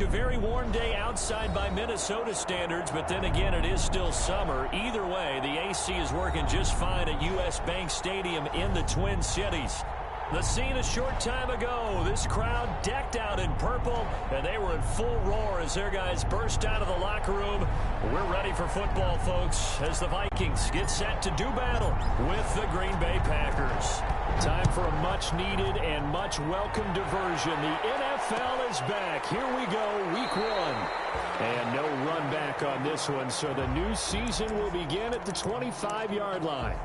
A very warm day outside by Minnesota standards, but then again, it is still summer. Either way, the AC is working just fine at U.S. Bank Stadium in the Twin Cities. The scene a short time ago, this crowd decked out in purple, and they were in full roar as their guys burst out of the locker room. We're ready for football, folks, as the Vikings get set to do battle with the Green Bay Packers. Time for a much-needed and much-welcome diversion. The NFL is back. Here we go, week 1. And no run back on this one, so the new season will begin at the 25-yard line.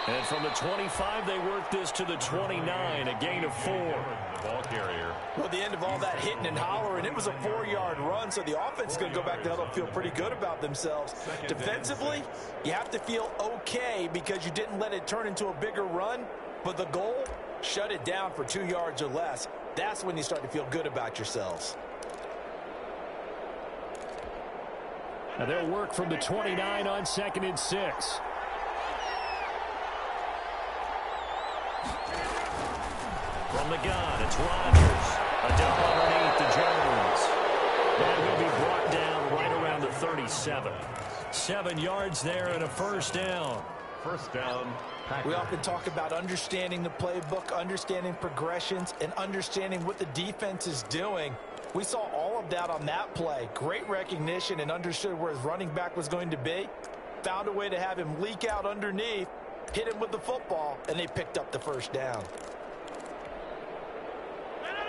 And from the 25, they work this to the 29, a gain of 4. The ball carrier. Well, at the end of all that hitting and hollering, it was a 4-yard run, so the offense is going to go back to huddle, feel pretty good about themselves. Defensively, you have to feel okay because you didn't let it turn into a bigger run, but the goal, shut it down for 2 yards or less. That's when you start to feel good about yourselves. Now they'll work from the 29 on 2nd and 6. From the gun, it's Rodgers. A dump underneath to Jones. That will be brought down right around the 37. 7 yards there and a first down. First down. Packers. We often talk about understanding the playbook, understanding progressions, and understanding what the defense is doing. We saw all of that on that play. Great recognition and understood where his running back was going to be. Found a way to have him leak out underneath, hit him with the football, and they picked up the first down.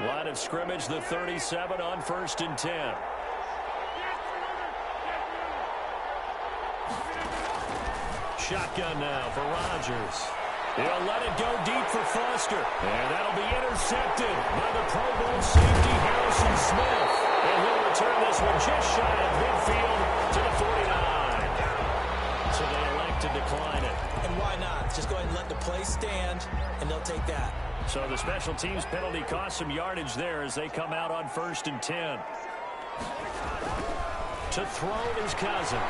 Line of scrimmage, the 37 on 1st and 10. Shotgun now for Rodgers. He'll let it go deep for Foster. And that'll be intercepted by the Pro Bowl safety Harrison Smith. And he'll return this one just shy of midfield to the 49. So they elect to decline it. And why not? Just go ahead and let the play stand, and they'll take that. So the special teams penalty cost some yardage there as they come out on 1st and 10. To throw is Cousins.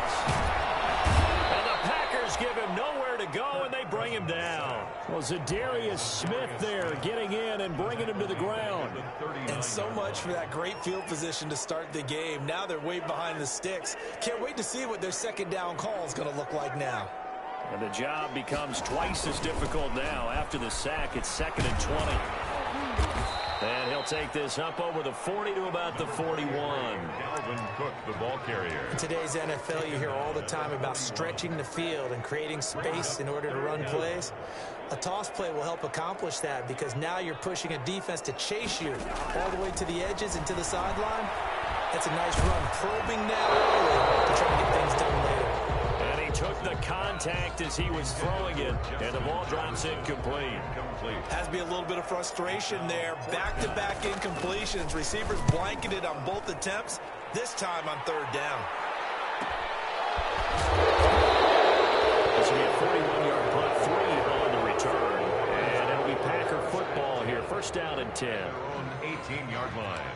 And the Packers give him nowhere to go, and they bring him down. Well, Zadarius Smith there getting in and bringing him to the ground. And so much for that great field position to start the game. Now they're way behind the sticks. Can't wait to see what their second down call is going to look like now. And the job becomes twice as difficult now. After the sack, it's 2nd and 20. And he'll take this up over the 40 to about the 41. Dalvin Cook, the ball carrier. In today's NFL, you hear all the time about stretching the field and creating space in order to run plays. A toss play will help accomplish that because now you're pushing a defense to chase you all the way to the edges and to the sideline. That's a nice run, probing now early to try to get things done later. And he took the contact as he was throwing it, and the ball drops incomplete. Has to be a little bit of frustration there. Back-to-back incompletions. Receivers blanketed on both attempts, this time on 3rd down. This will be a 41-yard punt, 3 on the return. And it'll be Packer football here. 1st down and 10. They're on 18-yard line.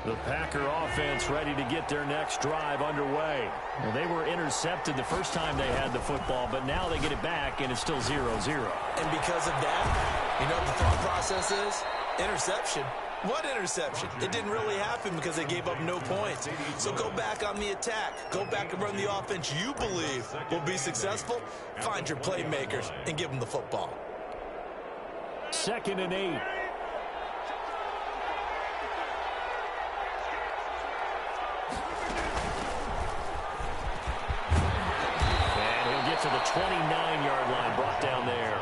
The Packer offense ready to get their next drive underway. Well, they were intercepted the first time they had the football, but now they get it back, and it's still 0-0. And because of that, you know what the thought process is? Interception. What interception? It didn't really happen because they gave up no points. So go back on the attack. Go back and run the offense you believe will be successful. Find your playmakers and give them the football. 2nd and 8. To the 29-yard line, brought down there.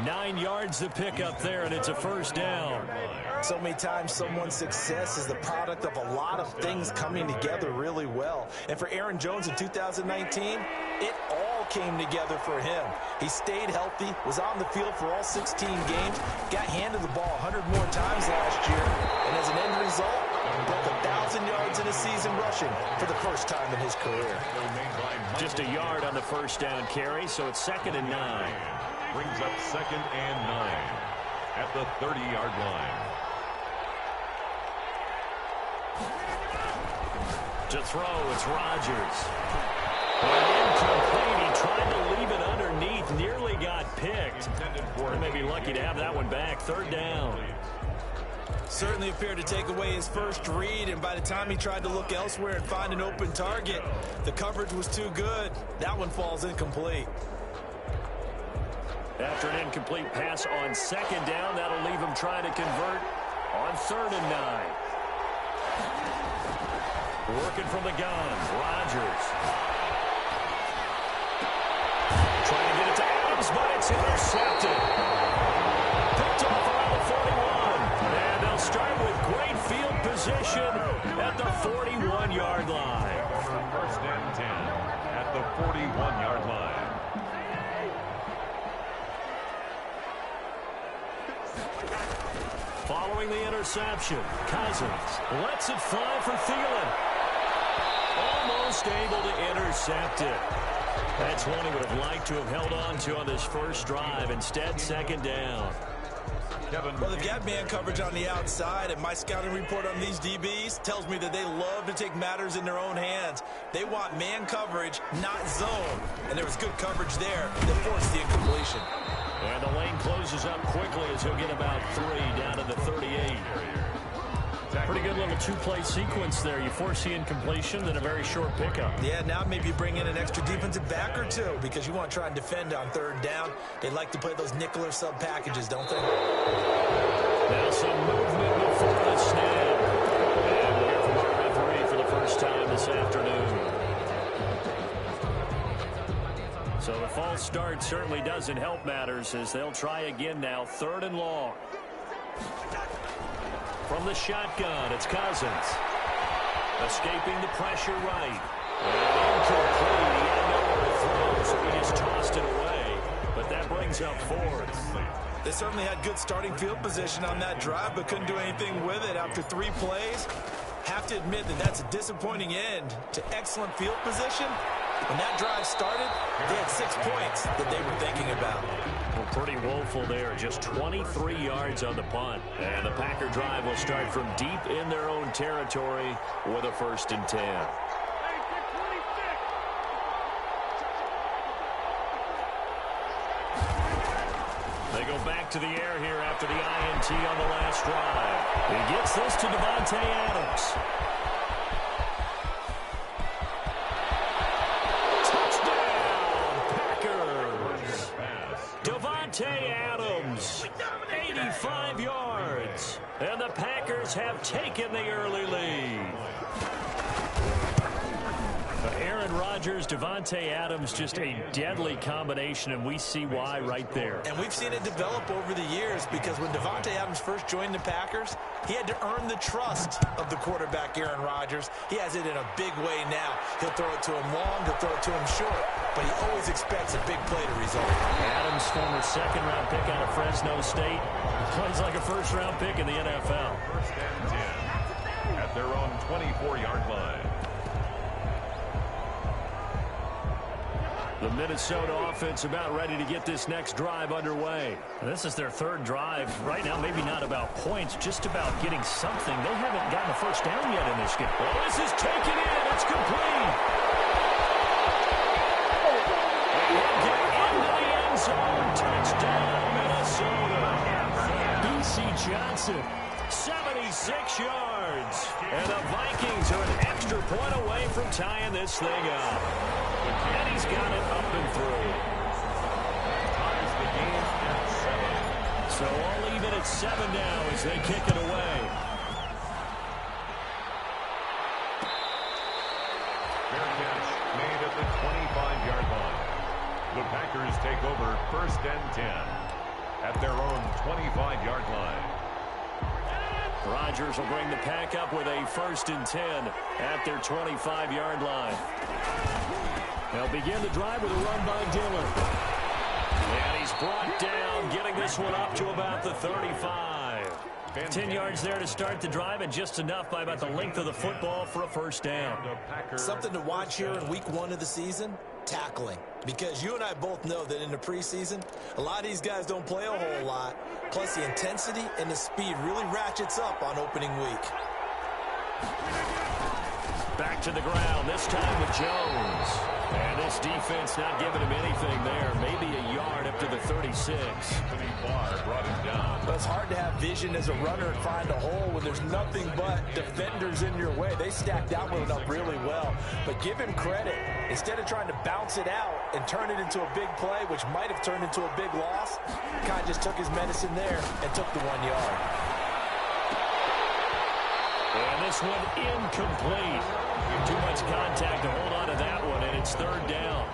9 yards to pick up there, and it's a first down. So many times someone's success is the product of a lot of things coming together really well. And for Aaron Jones in 2019, it all came together for him. He stayed healthy, was on the field for all 16 games, got handed the ball 100 more times last year, and as an end result, broke 1,000 yards in a season rushing for the first time in his career. Just a yard on the first down carry, so it's 2nd and 9. Brings up 2nd and 9 at the 30-yard line. To throw, it's Rodgers. Incomplete. He tried to leave it underneath, nearly got picked. Or maybe lucky to have that one back. 3rd down. Certainly appeared to take away his first read, and by the time he tried to look elsewhere and find an open target, the coverage was too good. That one falls incomplete. After an incomplete pass on 2nd down, that'll leave him trying to convert on 3rd and 9. Working from the gun, Rodgers. Trying to get it to Adams, but it's intercepted. Picked off around the 41. And they'll start with great field position at the 41-yard line. 1st and 10 at the 41-yard line. Following the interception, Cousins lets it fly for Thielen. Almost able to intercept it. That's one he would have liked to have held on to on this first drive. Instead, 2nd down. Well, they've got man coverage on the outside, and my scouting report on these DBs tells me that they love to take matters in their own hands. They want man coverage, not zone. And there was good coverage there that forced the incompletion. And the lane closes up quickly as he'll get about 3 down to the 38. Pretty good little two-play sequence there. You force the incompletion, then a very short pickup. Yeah, now maybe you bring in an extra defensive back or two because you want to try and defend on 3rd down. They like to play those nickel or sub packages, don't they? Now some movement before the snap. And we'll hear from our referee for the first time this afternoon. So the false start certainly doesn't help matters as they'll try again now. 3rd and long. From the shotgun, it's Cousins. Escaping the pressure right. And incomplete. He had nowhere to throw, so he just tossed it away. But that brings up 4th. They certainly had good starting field position on that drive, but couldn't do anything with it after 3 plays. Have to admit that that's a disappointing end to excellent field position. When that drive started, they had 6 points that they were thinking about. Well, pretty woeful there. Just 23 yards on the punt. And the Packer drive will start from deep in their own territory with a 1st and 10. They go back to the air here after the INT on the last drive. He gets this to Davante Adams. Davante Adams, 85 yards, and the Packers have taken the early lead. Aaron Rodgers, Davante Adams, just a deadly combination, and we see why right there. And we've seen it develop over the years because when Davante Adams first joined the Packers, he had to earn the trust of the quarterback, Aaron Rodgers. He has it in a big way now. He'll throw it to him long, he'll throw it to him short, but he always expects a big play to result. Adams, former 2nd-round pick out of Fresno State, plays like a 1st-round pick in the NFL. 1st and 10 at their own 24-yard line. The Minnesota offense about ready to get this next drive underway. This is their 3rd drive. Right now, maybe not about points, just about getting something. They haven't gotten a 1st down yet in this game. Well, this is taken in. It's complete. And get into the end zone. Touchdown, Minnesota. B.C. Johnson, 76 yards. And the Vikings are an extra point away from tying this thing up. And he's got it up and through. Ties the game at 7. So I'll leave it at 7 now as they kick it away. Fair catch made at the 25-yard line. The Packers take over 1st and 10. at their own 25-yard line. Rodgers will bring the pack up with a 1st and 10 at their 25-yard line. They'll begin the drive with a run by Dillon. And he's brought down, getting this one up to about the 35. 10 yards there to start the drive, and just enough by about the length of the football for a 1st down. Something to watch here in week 1 of the season, tackling. Because you and I both know that in the preseason, a lot of these guys don't play a whole lot. Plus, the intensity and the speed really ratchets up on opening week. Back to the ground, this time with Jones. And this defense not giving him anything there. Maybe a yard up to the 36. Brought him down. But it's hard to have vision as a runner and find a hole when there's nothing but defenders in your way. They stacked out with it up really well. But give him credit. Instead of trying to bounce it out and turn it into a big play, which might have turned into a big loss, Kai just took his medicine there and took the 1 yard. And this one incomplete. Too much contact to hold on to that one, and it's 3rd down.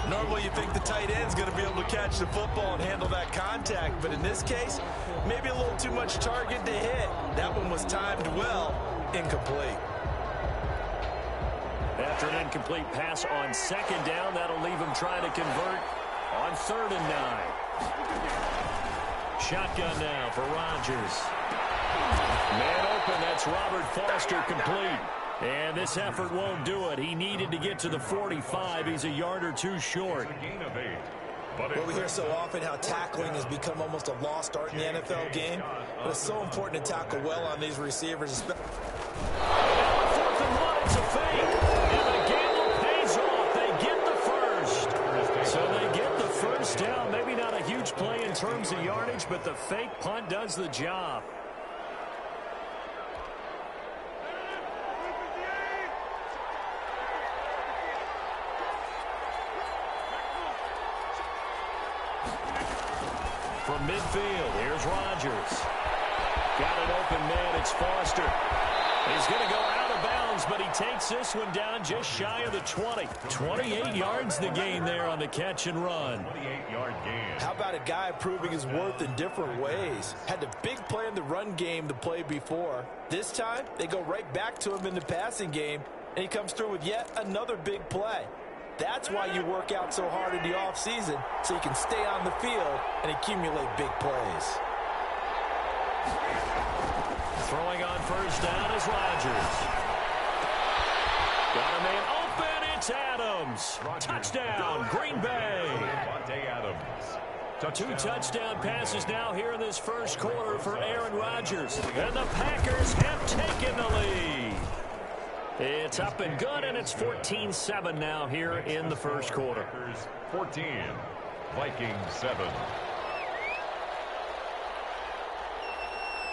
Normally you think the tight end's going to be able to catch the football and handle that contact, but in this case, maybe a little too much target to hit. That one was timed well, incomplete. After an incomplete pass on 2nd down, that'll leave him trying to convert on 3rd and 9. Shotgun now for Rodgers. Man open, that's Robert Foster, complete. And this effort won't do it. He needed to get to the 45. He's a yard or 2 short. Well, we hear so often how tackling has become almost a lost art in the NFL game. But it's so important to tackle well on these receivers. 4th and 1, it's a fake. And the gamble pays off. They get the 1st. So they get the 1st down. Maybe not a huge play in terms of yardage, but the fake punt does the job. From midfield, here's Rodgers. Got an open man, it's Foster. He's going to go out of bounds, but he takes this one down just shy of the 20. 28 yards the gain there on the catch and run. 28-yard gain. How about a guy proving his worth in different ways? Had the big play in the run game the play before. This time, they go right back to him in the passing game, and he comes through with yet another big play. That's why you work out so hard in the offseason, so you can stay on the field and accumulate big plays. Throwing on 1st down is Rodgers. Got a man open, it's Adams. Touchdown, Green Bay. Two touchdown passes now here in this 1st quarter for Aaron Rodgers. And the Packers have taken the lead. It's up and good, and it's 14-7 now here in the 1st quarter. 14, Vikings 7.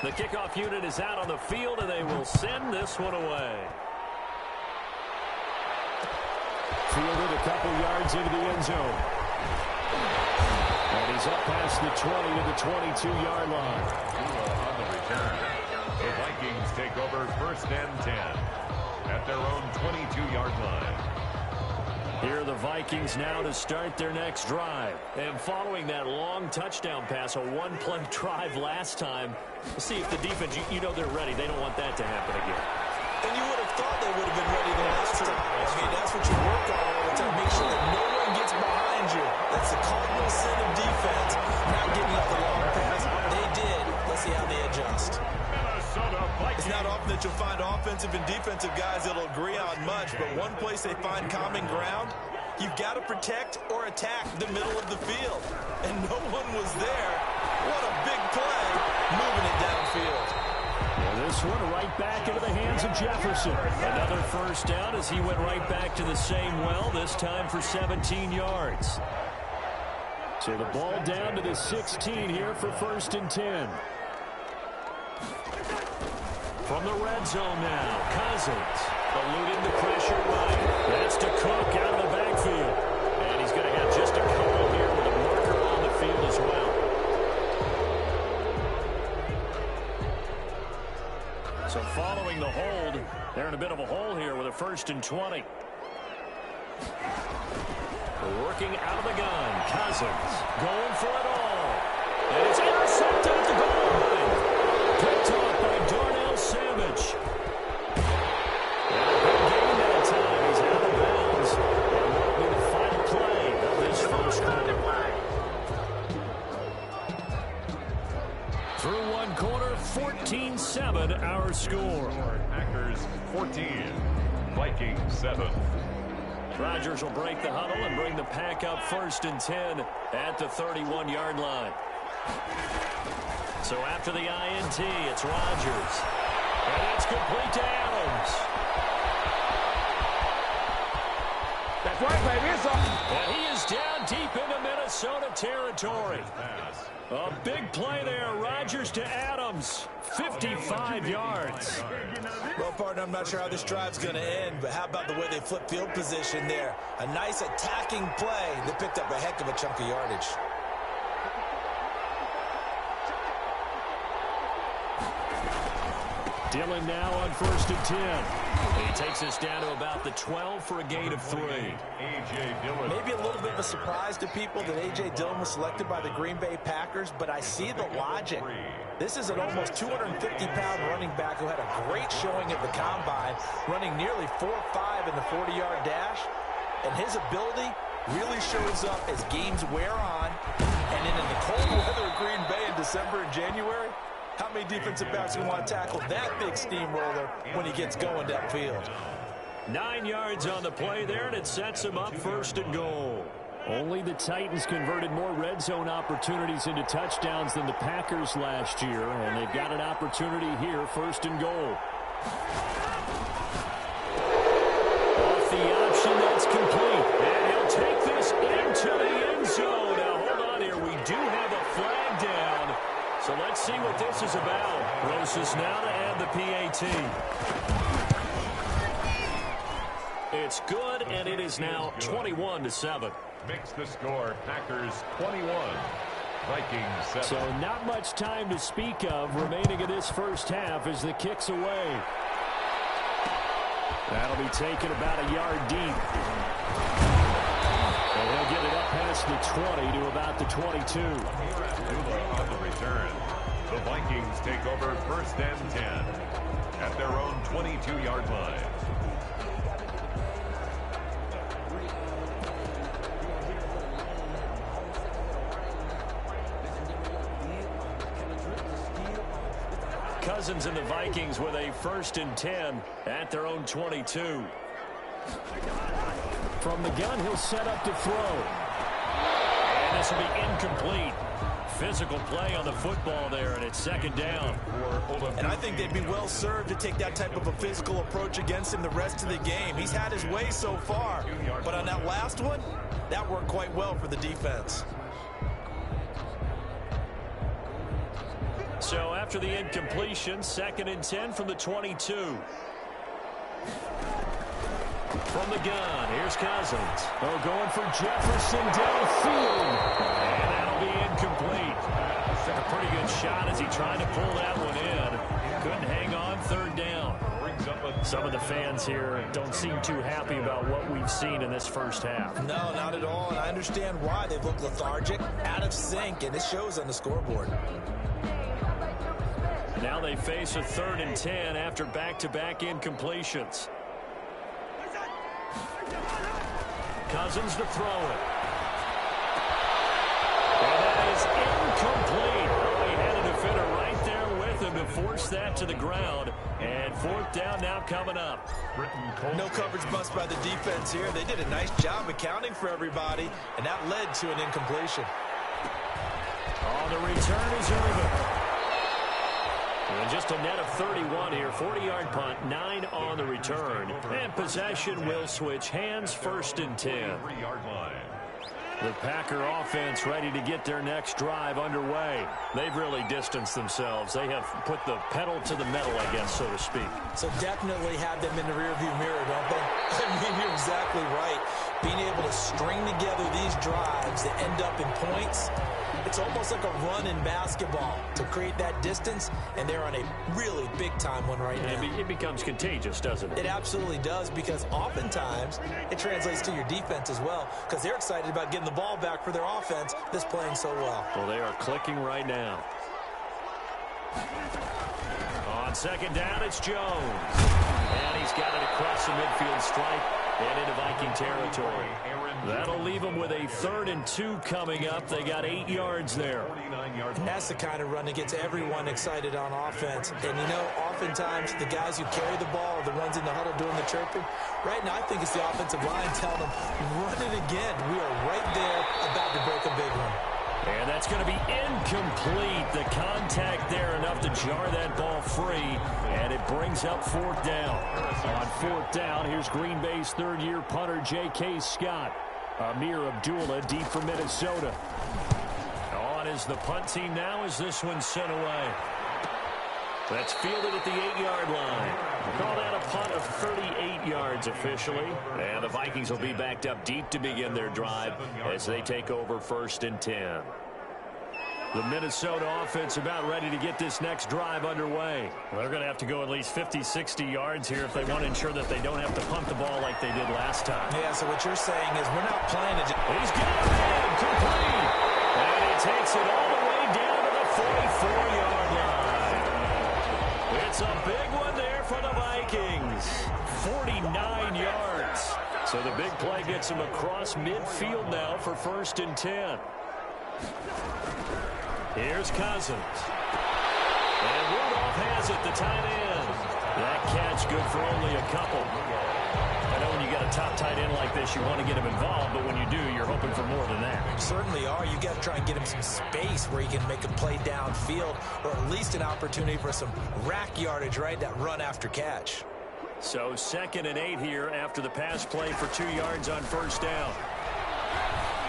The kickoff unit is out on the field, and they will send this one away. Fielded a couple yards into the end zone. And he's up past the 20 to the 22-yard line. On the return. The Vikings take over 1st and 10. At their own 22-yard line. Here are the Vikings now to start their next drive. And following that long touchdown pass, a 1-play drive last time, see if the defense, you know they're ready. They don't want that to happen again. And you would have thought they would have been ready the last time. That's what you work on all the time. Make sure that no one gets behind you. That's the cardinal sin of defense, not giving up the long pass. They did. Let's see how they adjust. It's not often that you'll find offensive and defensive guys that'll agree on much, but one place they find common ground, you've got to protect or attack the middle of the field. And no one was there. What a big play, moving it downfield. Well, this one right back into the hands of Jefferson. Another 1st down as he went right back to the same well, this time for 17 yards. So the ball down to the 16 here for 1st and 10. From the red zone now, Cousins eluding the pressure right. That's to Cook out of the backfield. And he's going to have just a couple here with a marker on the field as well. So following the hold, they're in a bit of a hole here with a 1st and 20. Working out of the gun, Cousins going for it all. And it's intercepted at the goal line. Picked off by Darnell Savage. And a big game that time. He's out of bounds. And that'll be the final play of this first quarter. Through one quarter, 14-7 our score. Packers 14, Vikings 7. Rodgers will break the huddle and bring the Pack up 1st and 10 at the 31-yard line. So after the INT, it's Rodgers. And it's complete to Adams. That's right, baby. It's up. And he is down deep into Minnesota territory. A big play there. Rodgers to Adams. 55 yards. Well, partner, I'm not sure how this drive's going to end, but how about the way they flip field position there? A nice attacking play that picked up a heck of a chunk of yardage. Dillon now on 1st and 10. He takes us down to about the 12 for a gain of 3. A.J. Dillon. Maybe a little bit of a surprise to people that A.J. Dillon was selected by the Green Bay Packers, but I see the logic. This is an almost 250-pound running back who had a great showing at the Combine, running nearly 4.5 in the 40-yard dash. And his ability really shows up as games wear on. And in the cold weather of Green Bay in December and January, how many defensive backs can want to tackle that big steamroller when he gets going downfield? 9 yards on the play there, and it sets him up 1st and goal. Only the Titans converted more red zone opportunities into touchdowns than the Packers last year, and they've got an opportunity here, 1st and goal. Off the option, that's complete. And he'll take this into the end zone. Now, hold on here. We do have a flag down. So let's see what this is about. Rosas now to add the PAT. It's good, and it is now 21-7. Makes the score Packers 21, Vikings 7. So not much time to speak of remaining in this first half as the kick's away. That'll be taken about a yard deep. And he'll get it up past the 20 to about the 22. On the return, the Vikings take over 1st and 10 at their own 22-yard line. Cousins and the Vikings with a 1st and 10 at their own 22. From the gun, he'll set up to throw. And this will be incomplete. Physical play on the football there, and it's 2nd down. And I think they'd be well served to take that type of a physical approach against him the rest of the game. He's had his way so far, but on that last one, that worked quite well for the defense. So after the incompletion, 2nd and 10 from the 22. From the gun, here's Cousins. Oh, going for Jefferson downfield. And that'll be incomplete. Took a pretty good shot as he tried to pull that one in. Couldn't hang on, 3rd down. Some of the fans here don't seem too happy about what we've seen in this first half. No, not at all, and I understand why. They've looked lethargic, out of sync, and it shows on the scoreboard. Now they face a 3rd and 10 after back-to-back incompletions. Cousins to throw it. And that is incomplete. Oh, he had a defender right there with him to force that to the ground. And 4th down now coming up. No coverage bust by the defense here. They did a nice job accounting for everybody, and that led to an incompletion. On the return is Irvin. And just a net of 31 here. 40-yard punt, 9 on the return. And possession will switch hands, 1st and 10. The Packer offense ready to get their next drive underway. They've really distanced themselves. They have put the pedal to the metal, I guess, so to speak. So definitely have them in the rearview mirror, don't they? I mean, you're exactly right. Being able to string together these drives that end up in points, It's almost like a run in basketball to create that distance, and they're on a really big-time one right now. It becomes contagious, doesn't it? It absolutely does, because oftentimes it translates to your defense as well, because they're excited about getting the ball back for their offense that's playing so well. Well, they are clicking right now. On second down, it's Jones. And he's got it across the midfield stripe and into Viking territory. That'll leave them with a 3rd and 2 coming up. They got 8 yards there. And that's the kind of run that gets everyone excited on offense. And, you know, oftentimes the guys who carry the ball are the ones in the huddle doing the chirping. Right now, I think it's the offensive line telling them, run it again. We are right there about to break a big one. And that's going to be incomplete. The contact there enough to jar that ball free, and it brings up 4th down. On 4th down, here's Green Bay's 3rd-year punter J.K. Scott. Amir Abdullah deep for Minnesota. On is the punt team now as this one's sent away. That's fielded at the 8-yard line. Call that a punt of 38 yards officially. And the Vikings will be backed up deep to begin their drive as they take over 1st and 10. The Minnesota offense about ready to get this next drive underway. Well, they're going to have to go at least 50, 60 yards here if they want to ensure that they don't have to punt the ball like they did last time. Yeah, so what you're saying is we're not playing it. He's got it in, complete. And he takes it all the way down to the 44-yard line. It's a big one there for the Vikings. 49 yards. So the big play gets him across midfield now for 1st and 10. Here's Cousins. And Rudolph has it, the tight end. That catch good for only a couple. I know when you got a top tight end like this, you want to get him involved, but when you do, you're hoping for more than that. You certainly are. You got to try and get him some space where he can make a play downfield, or at least an opportunity for some rack yardage, right? That run after catch. So 2nd and 8 here after the pass play for 2 yards on 1st down.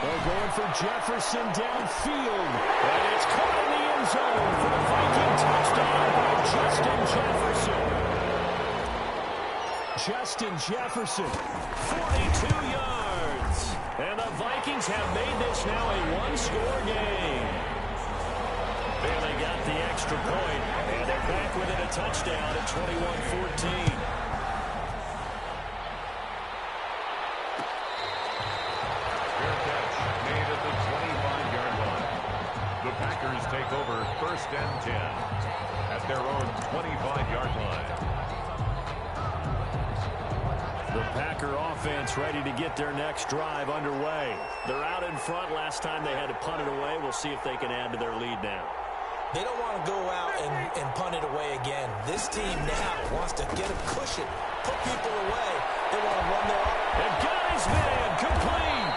They're going for Jefferson downfield. And it's caught in the end zone for the Viking touchdown by Justin Jefferson. Justin Jefferson, 42 yards. And the Vikings have made this now a 1-score game. And they got the extra point, and they're back within a touchdown at 21-14. Packers take over 1st and 10 at their own 25-yard line. The Packer offense ready to get their next drive underway. They're out in front. Last time they had to punt it away. We'll see if they can add to their lead now. They don't want to go out and punt it away again. This team now wants to get a cushion, put people away. They want to run their... And got his man complete.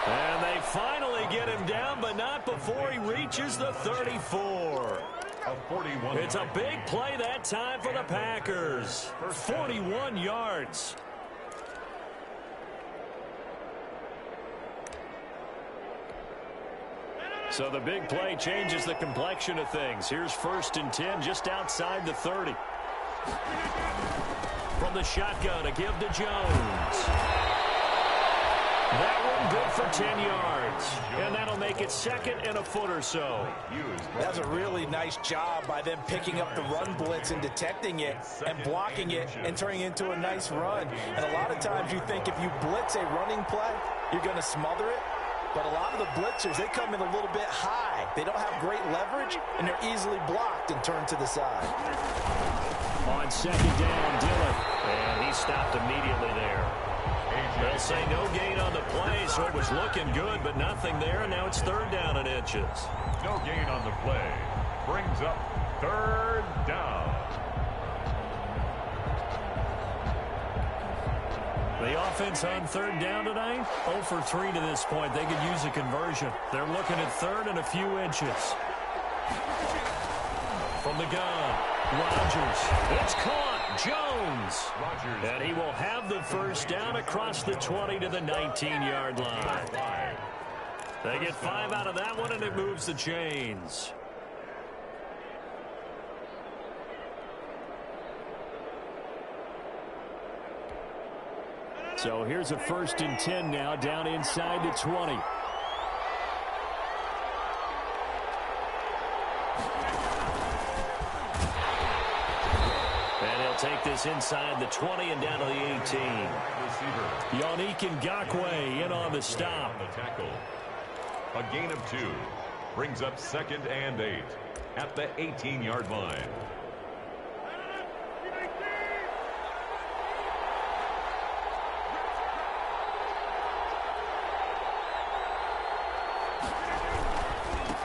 And they finally get him down, but not before he reaches the 34. It's a big play that time for the Packers. 41 yards. So the big play changes the complexion of things. Here's 1st and 10 just outside the 30. From the shotgun, a give to Jones. That one good for 10 yards. And that'll make it 2nd and a foot or so. That's a really nice job by them picking up the run blitz and detecting it and blocking it and turning it into a nice run. And a lot of times you think if you blitz a running play, you're going to smother it. But a lot of the blitzers, they come in a little bit high. They don't have great leverage, and they're easily blocked and turned to the side. On 2nd down, Dillon. And he stopped immediately there. They'll say no gain on the play, so it was looking good, but nothing there, and now it's 3rd down and inches. No gain on the play. Brings up 3rd down. The offense on 3rd down tonight, 0 for 3 to this point. They could use a conversion. They're looking at 3rd and a few inches. From the gun, Rodgers. It's caught. Jones. And he will have the 1st down across the 20 to the 19-yard line. They get 5 out of that one, and it moves the chains. So here's a 1st and 10 now, down inside the 20. this inside the 20 and down to the 18. Yannick Ngakoue in on the stop. A gain of 2 brings up 2nd and 8 at the 18-yard line.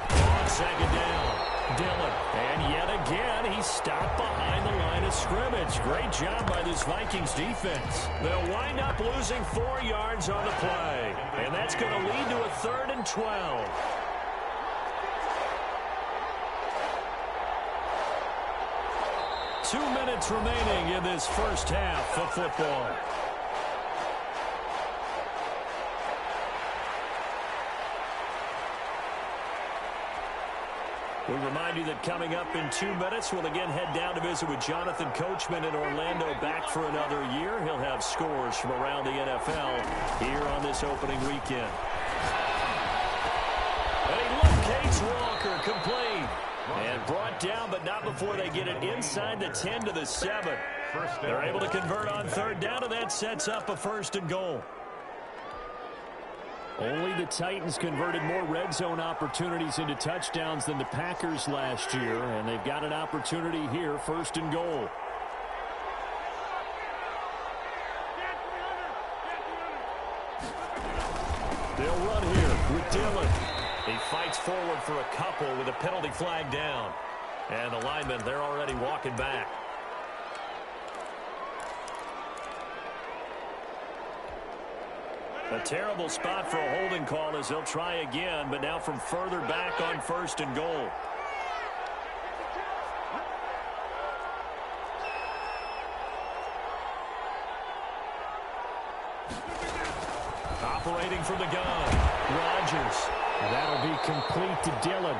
On 2nd down, Dillon. And yet again, he's stopped behind the line of scrimmage. Great job by this Vikings defense. They'll wind up losing 4 yards on the play. And that's going to lead to a 3rd and 12. Two minutes remaining in this first half of football. We remind you that coming up in 2 minutes, we'll again head down to visit with Jonathan Coachman in Orlando, back for another year. He'll have scores from around the NFL here on this opening weekend. And he locates Walker, complete. And brought down, but not before they get it inside the 10 to the 7. They're able to convert on 3rd down, and that sets up a 1st and goal. Only the Titans converted more red zone opportunities into touchdowns than the Packers last year, and they've got an opportunity here, 1st and goal. They'll run here with Dillon. He fights forward for a couple with a penalty flag down. And the linemen, they're already walking back. A terrible spot for a holding call as they'll try again, but now from further back on 1st and goal. Operating from the gun, Rodgers. That'll be complete to Dillon.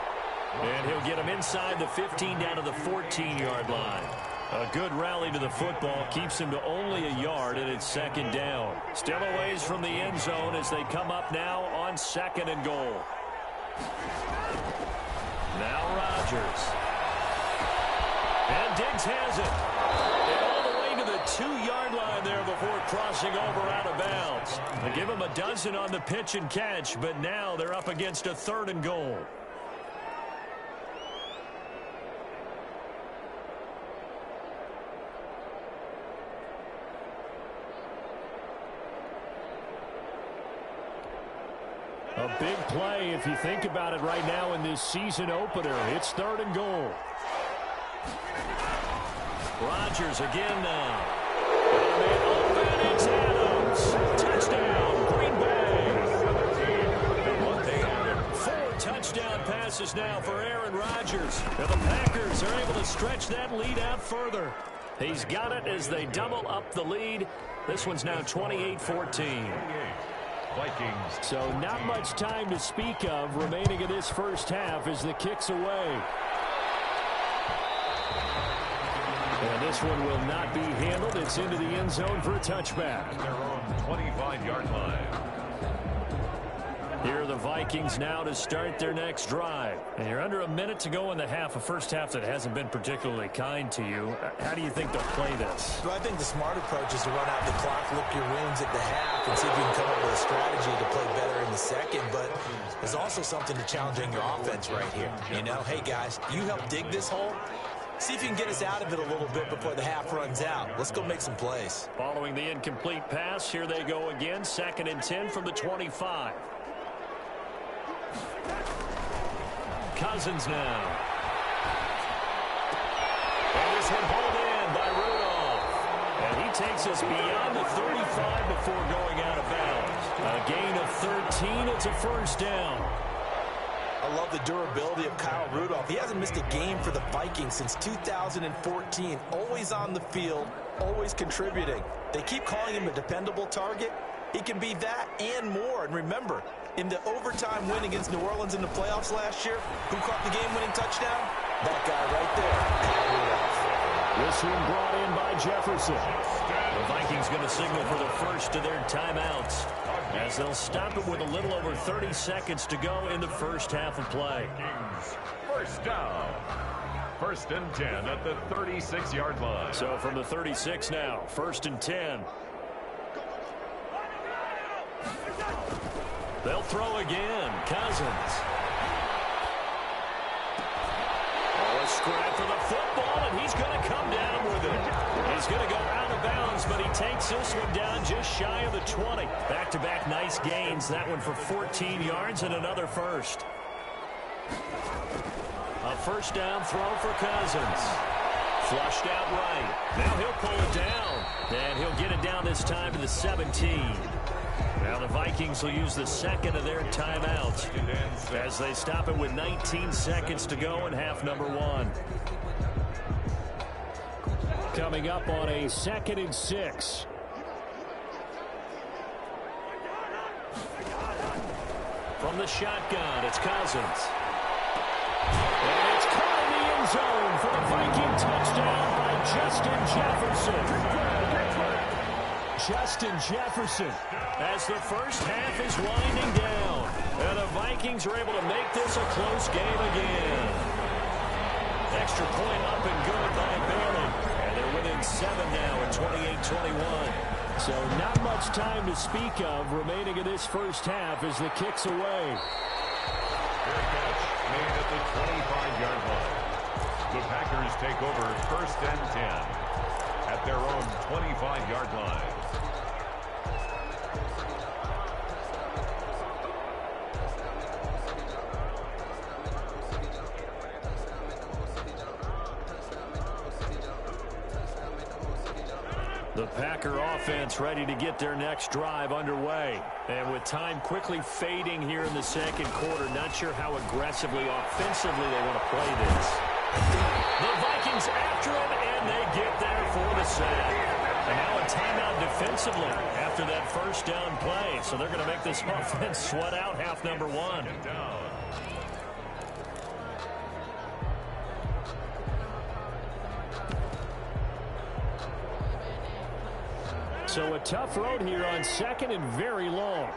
And he'll get him inside the 15 down to the 14-yard line. A good rally to the football keeps him to only a yard, and it's 2nd down. Still a ways from the end zone as they come up now on 2nd and goal. Now Rodgers. And Diggs has it. And all the way to the 2-yard line there before crossing over out of bounds. They give him a dozen on the pitch and catch, but now they're up against a 3rd and goal. A big play if you think about it right now in this season opener. It's 3rd and goal. Rodgers again now. And open, it's Adams. Touchdown, Green Bay. 4 touchdown passes now for Aaron Rodgers. And the Packers are able to stretch that lead out further. He's got it as they double up the lead. This one's now 28-14. Vikings. So not much time to speak of remaining in this first half as the kick's away. And this one will not be handled. It's into the end zone for a touchback. Their own 25-yard line. Here are the Vikings now to start their next drive. And you're under a minute to go in the half, a first half that hasn't been particularly kind to you. How do you think they'll play this? Well, I think the smart approach is to run out the clock, lick your wounds at the half, and see if you can come up with a strategy to play better in the second. But there's also something to challenging your offense right here. You know, hey, guys, you help dig this hole. See if you can get us out of it a little bit before the half runs out. Let's go make some plays. Following the incomplete pass, here they go again. 2nd and 10 from the 25. Cousins now. And this one hauled in by Rudolph. And he takes us beyond the 35 before going out of bounds. A gain of 13. It's a 1st down. I love the durability of Kyle Rudolph. He hasn't missed a game for the Vikings since 2014. Always on the field, always contributing. They keep calling him a dependable target. He can be that and more. And remember, in the overtime win against New Orleans in the playoffs last year, who caught the game-winning touchdown? That guy right there, Kyle Rudolph. This one brought in by Jefferson. The Vikings going to signal for the first of their timeouts as they'll stop it with a little over 30 seconds to go in the first half of play. 1st down. first and 10 at the 36-yard line. So from the 36 now, first and 10. They'll throw again. Cousins. Oh, a scrap for the football, and he's going to come down with it. He's going to go out of bounds, but he takes this one down just shy of the 20. Back-to-back nice gains. That one for 14 yards and another first. A first down throw for Cousins. Flushed out right. Now he'll pull it down. And he'll get it down this time to the 17. Now the Vikings will use the second of their timeouts as they stop it with 19 seconds to go in half number one. Coming up on a 2nd and 6. From the shotgun, it's Cousins. And it's caught in the end zone for a Viking touchdown by Justin Jefferson. Justin Jefferson, as the first half is winding down. And the Vikings are able to make this a close game again. Extra point up and good by Bailey. And they're within 7 now at 28-21. So not much time to speak of remaining in this first half as the kick's away. Fair catch made at the 25-yard line. The Packers take over first and 10 at their own 25-yard line. The Packer offense ready to get their next drive underway. And with time quickly fading here in the second quarter, not sure how aggressively, offensively they want to play this. The Vikings after him, and they get there for the sack. And now a timeout defensively after that first down play. So they're going to make this offense sweat out half number one. So a tough road here on second and very long.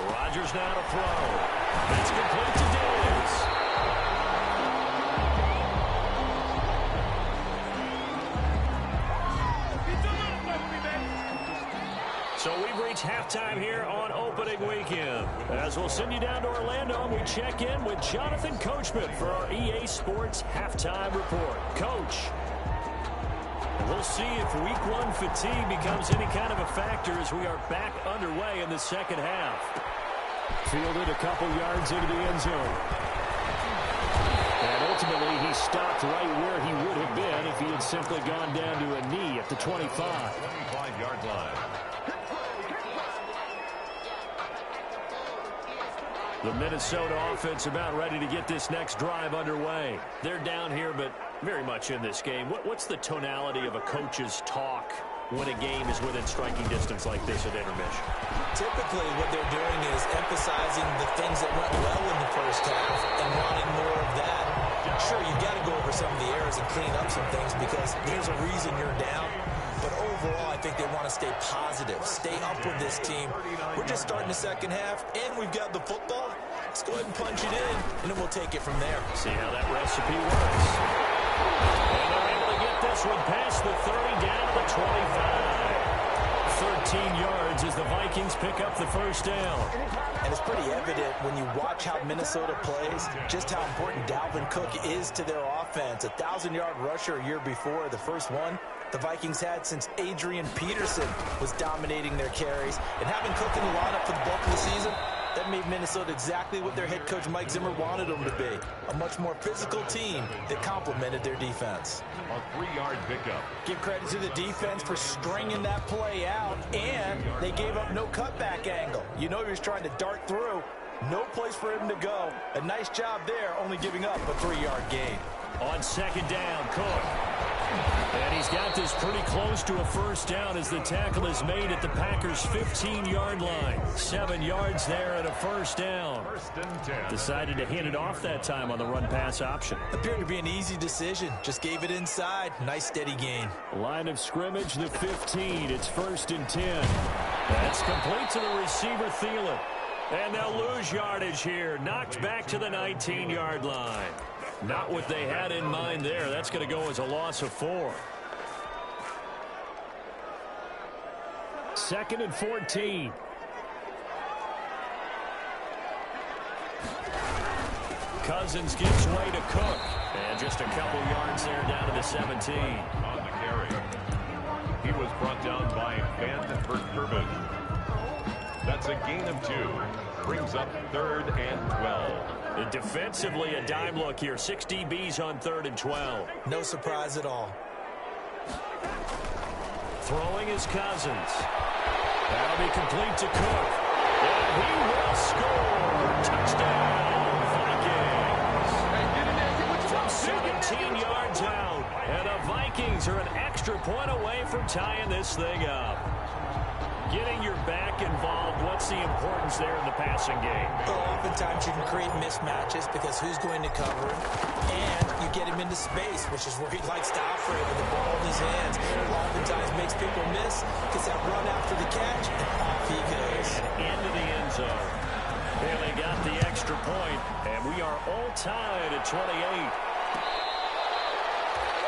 Rodgers now to throw. That's complete to Davis. So we've reached halftime here on opening weekend. As we'll send you down to Orlando, and we check in with Jonathan Coachman for our EA Sports Halftime Report. Coach, we'll see if week one fatigue becomes any kind of a factor as we are back underway in the second half. Fielded a couple yards into the end zone. And ultimately, he stopped right where he would have been if he had simply gone down to a knee at the 25. 25-yard line. The Minnesota offense about ready to get this next drive underway. They're down here, but very much in this game. What's the tonality of a coach's talk when a game is within striking distance like this at intermission? Typically, what they're doing is emphasizing the things that went well in the first half and wanting more of that. Sure, you've got to go over some of the errors and clean up some things because there's a reason you're down. But overall, I think they want to stay positive, stay up with this team. We're just starting the second half, and we've got the football. Let's go ahead and punch it in, and then we'll take it from there. See how that recipe works. And they're able to get this one past the 30 down to the 25. 13 yards as the Vikings pick up the first down. And it's pretty evident when you watch how Minnesota plays, just how important Dalvin Cook is to their offense. 1,000-yard rusher a year before, the first one the Vikings had since Adrian Peterson was dominating their carries. And having Cook in the lineup for the bulk of the season, that made Minnesota exactly what their head coach Mike Zimmer wanted them to be. A much more physical team that complemented their defense. A 3-yard pickup. Give credit to the defense for stringing that play out, and they gave up no cutback angle. You know he was trying to dart through. No place for him to go. A nice job there, only giving up a 3-yard gain. On second down, Cook. And he's got this pretty close to a first down as the tackle is made at the Packers' 15-yard line. 7 yards there and a first down. First and 10. Decided to hand it off that time on the run-pass option. Appeared to be an easy decision. Just gave it inside. Nice steady gain. Line of scrimmage, the 15. It's first and 10. That's complete to the receiver, Thielen. And they'll lose yardage here. Knocked back to the 19-yard line. Not what they had in mind there. That's going to go as a loss of 4. 2nd and 14. Cousins gives way to Cook. And just a couple yards there down to the 17. On the carry. He was brought down by Van Verkerven. That's a gain of 2. Brings up 3rd and 12. And defensively, a dime look here. 6 DBs on 3rd and 12. No surprise at all. Throwing is Cousins. That'll be complete to Cook. And he will score. Touchdown, Vikings. From 17 yards out. And the Vikings are an extra point away from tying this thing up. Getting your back involved, what's the importance there in the passing game? Well, oftentimes you can create mismatches because who's going to cover him, and you get him into space, which is where he likes to operate with the ball in his hands. Oftentimes makes people miss, gets that run after the catch, and off he goes. Into the end zone. And they got the extra point, and we are all tied at 28.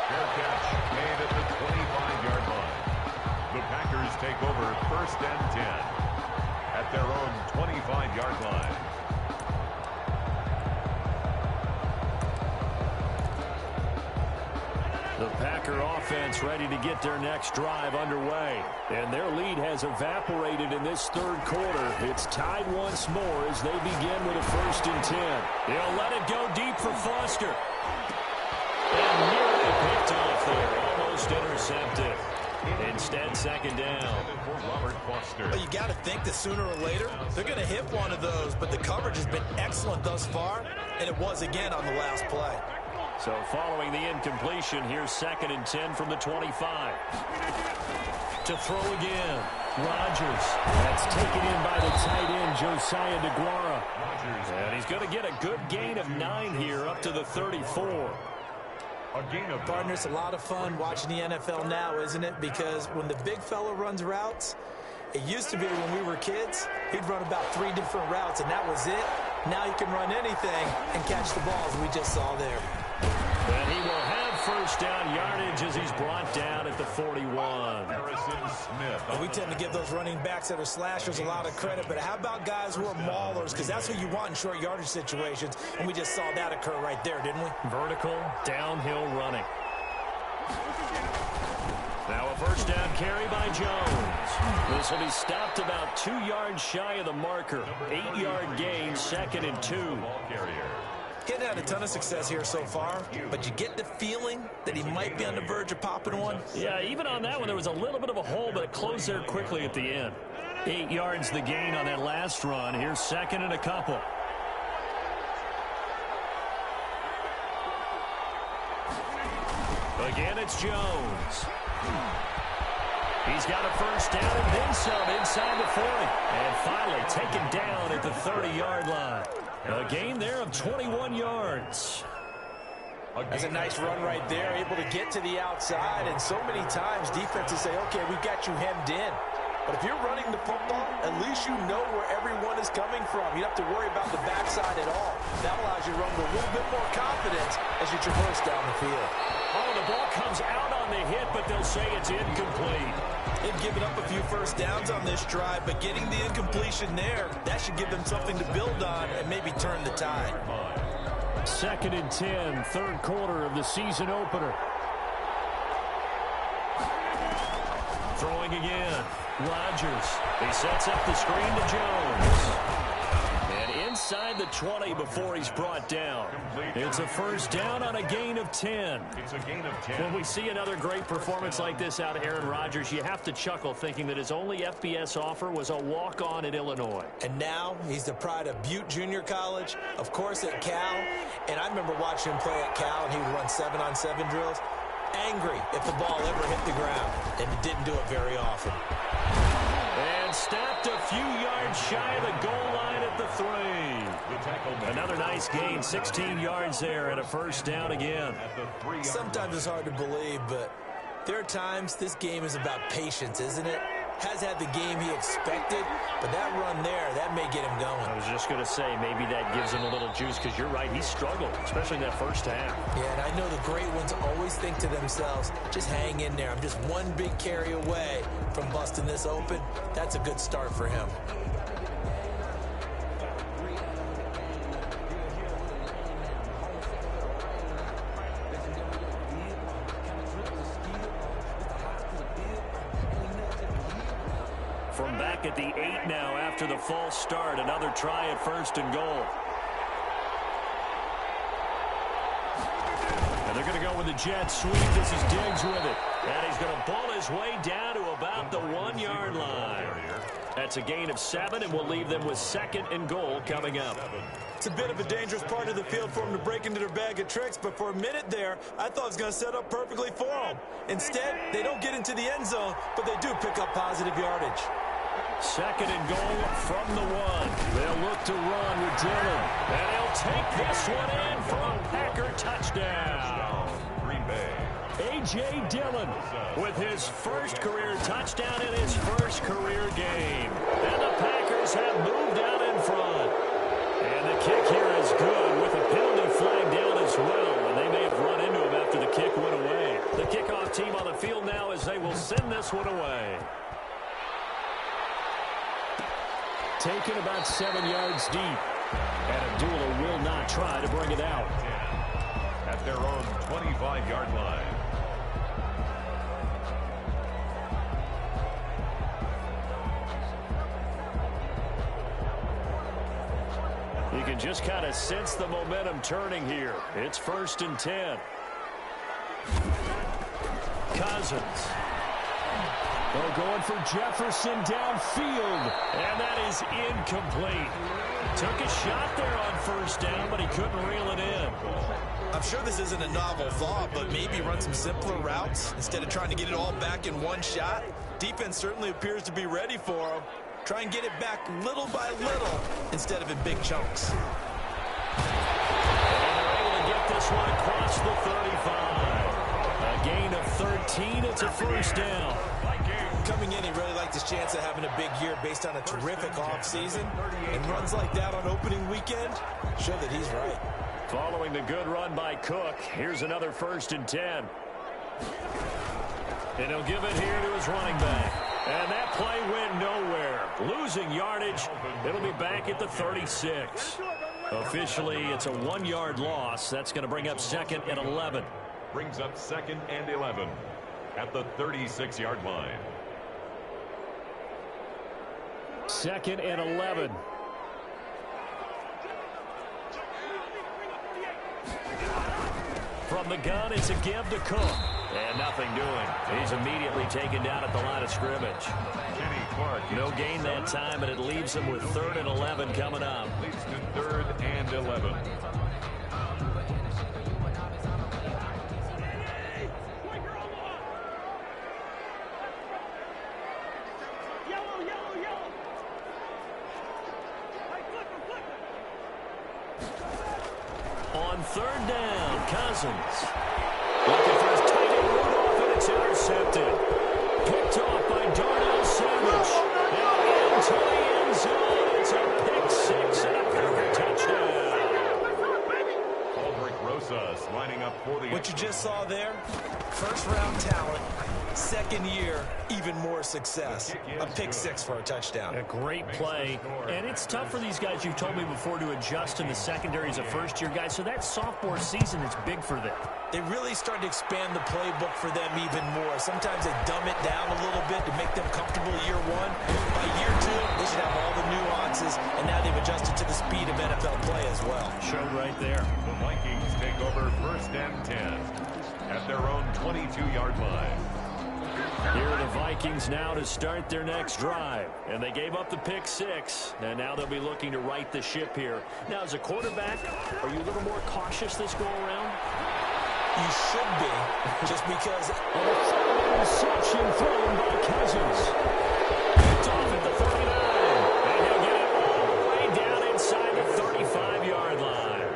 Fair catch made at the 25-yard line. The Packers take over 1st and 10 at their own 25-yard line. The Packer offense ready to get their next drive underway. And their lead has evaporated in this 3rd quarter. It's tied once more as they begin with a 1st and 10. They'll let it go deep for Foster. And nearly picked off there. Almost intercepted. Instead, 2nd down. Well, you got to think that sooner or later they're going to hit one of those, but the coverage has been excellent thus far, and it was again on the last play. So following the incompletion, here's 2nd and 10 from the 25. To throw again. Rodgers. That's taken in by the tight end, Josiah DeGuara. And he's going to get a good gain of 9 here up to the 34. Partner, it's a lot of fun watching the NFL now, isn't it? Because when the big fella runs routes, it used to be when we were kids, he'd run about 3 different routes, and that was it. Now he can run anything and catch the balls we just saw there. And he will have 1st down yardage as he's brought down at the 41. And we tend to give those running backs that are slashers a lot of credit, but how about guys who are maulers? Because that's who you want in short yardage situations, and we just saw that occur right there, didn't we? Vertical, downhill running. Now a 1st down carry by Jones. This will be stopped about 2 yards shy of the marker. 8-yard gain, 2nd and 2. He hasn't had a ton of success here so far, but you get the feeling that he might be on the verge of popping one. Yeah, even on that one, there was a little bit of a hole, but it closed there quickly at the end. 8 yards the gain on that last run. Here's 2nd and a couple. Again, it's Jones. He's got a 1st down and then some inside the 40. And finally taken down at the 30-yard line. A gain there of 21 yards. That's a nice run right there, able to get to the outside. And so many times defenses say, okay, we've got you hemmed in. But if you're running the football, at least you know where everyone is coming from. You don't have to worry about the backside at all. That allows you to run with a little bit more confidence as you traverse down the field. Oh, the ball comes out on the hit, but they'll say it's incomplete. They've given up a few 1st downs on this drive, but getting the incompletion there, that should give them something to build on and maybe turn the tide. 2nd and 10, 3rd quarter of the season opener. Throwing again. Rodgers. He sets up the screen to Jones. And inside the 20 before he's brought down. It's a 1st down on a gain of 10. It's a gain of 10. When we see another great performance like this out of Aaron Rodgers, you have to chuckle thinking that his only FBS offer was a walk-on at Illinois. And now he's the pride of Butte Junior College, of course at Cal. And I remember watching him play at Cal, and he would run 7-on-7 drills. Angry if the ball ever hit the ground, and it didn't do it very often. And stopped a few yards shy of the goal line at the 3. Another nice gain, 16 yards there, and a 1st down again. Sometimes it's hard to believe, but there are times this game is about patience, isn't it? has had the game he expected, but that run there, that may get him going. I was just going to say, maybe that gives him a little juice, because you're right, he struggled, especially in that first half. Yeah, and I know the great ones always think to themselves, just hang in there. I'm just one big carry away from busting this open. That's a good start for him. From back at the 8 now after the false start. Another try at 1st and goal. And they're going to go with the jet sweep. This is Diggs with it. And he's going to ball his way down to about the 1-yard line. That's a gain of 7, and we'll leave them with 2nd and goal coming up. It's a bit of a dangerous part of the field for them to break into their bag of tricks, but for a minute there, I thought it was going to set up perfectly for them. Instead, they don't get into the end zone, but they do pick up positive yardage. 2nd and goal from the 1. They'll look to run with Dillon. And he'll take this one in for a Packer touchdown. Green Bay. A.J. Dillon with his first career touchdown in his first career game. And the Packers have moved out in front. And the kick here is good with a penalty flag down as well. And they may have run into him after the kick went away. The kickoff team on the field now as they will send this one away. Taken about 7 yards deep. And Abdullah will not try to bring it out. At their own 25-yard line. You can just kind of sense the momentum turning here. It's 1st and 10. Cousins. Oh, going for Jefferson downfield. And that is incomplete. Took a shot there on 1st down, but he couldn't reel it in. I'm sure this isn't a novel thought, but maybe run some simpler routes instead of trying to get it all back in one shot. Defense certainly appears to be ready for him. Try and get it back little by little instead of in big chunks. And they're able to get this one across the 35. A gain of 13. It's a 1st down. Coming in, he really liked his chance of having a big year based on a terrific offseason. And runs like that on opening weekend show that he's right. Following the good run by Cook, here's another 1st and 10. And he'll give it here to his running back. And that play went nowhere. Losing yardage. It'll be back at the 36. Officially, it's a 1-yard loss. That's going to bring up 2nd and 11. Brings up 2nd and 11 at the 36-yard line. 2nd and 11. From the gun, it's a give to Cook. And nothing doing. He's immediately taken down at the line of scrimmage. Kenny Clark. No gain that time, and it leaves him with 3rd and 11 coming up. Leads to 3rd and 11. On 3rd down, Cousins. Looking for his tight end Rudolph, and it's intercepted. Picked off by Darnell Savage. Now into the end zone. It's a pick 6 and a Packer touchdown. Aldrich Rosas lining up for the... What you just saw there, first-round talent, 2nd year, even more success. A pick 6 for a touchdown. A great play. And it's tough for these guys, you've told me before, to adjust in the secondary as a first-year guy. So that sophomore season is big for them. They really started to expand the playbook for them even more. Sometimes they dumb it down a little bit to make them comfortable year 1. By year 2, they should have all the nuances, and now they've adjusted to the speed of NFL play as well. Showed right there. The Vikings take over 1st and 10 at their own 22-yard line. Here are the Vikings now to start their next drive. And they gave up the pick 6. And now they'll be looking to right the ship here. Now, as a quarterback, are you a little more cautious this go-around? You should be, just because... An interception thrown by Cousins. Picked off at the 39. And he'll get it all the way down inside the 35-yard line.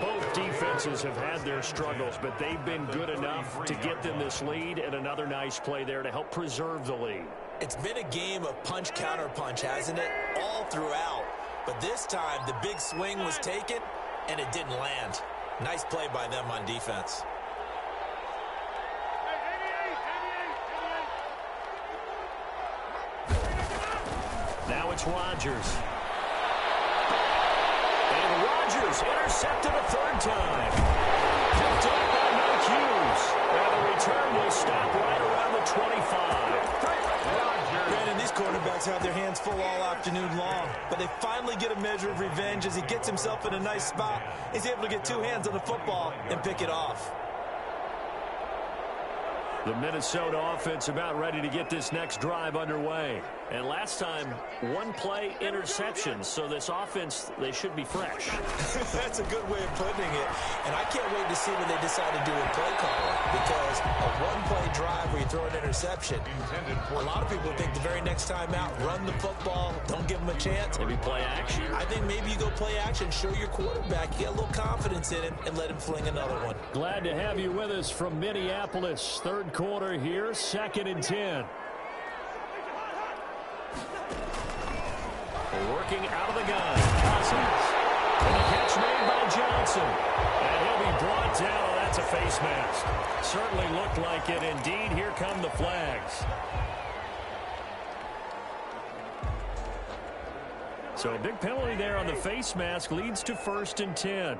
Both defenses have had their struggles, but they've been good enough to get them this lead, and another nice play there to help preserve the lead. It's been a game of punch-counter-punch, hasn't it? All throughout. But this time, the big swing was taken, and it didn't land. Nice play by them on defense. Now it's Rodgers. And Rodgers intercepted a third time. Picked up by Mike Hughes. And the return will stop right around the 25. Brandon, these quarterbacks have their hands full all afternoon long, but they finally get a measure of revenge as he gets himself in a nice spot. He's able to get two hands on the football and pick it off. The Minnesota offense about ready to get this next drive underway. And last time, one-play interception. So this offense, they should be fresh. That's a good way of putting it. And I can't wait to see what they decide to do with play calling. Because a one-play drive where you throw an interception, a lot of people think the very next time out, run the football, don't give them a chance. Maybe play action? I think maybe you go play action, show your quarterback, you get a little confidence in him, and let him fling another one. Glad to have you with us from Minneapolis. Third quarter here, 2nd and 10. Working out of the gun, Cousins. And a catch made by Johnson. And he'll be brought down. That's a face mask. Certainly looked like it. Indeed, here come the flags. So a big penalty there on the face mask leads to 1st and 10.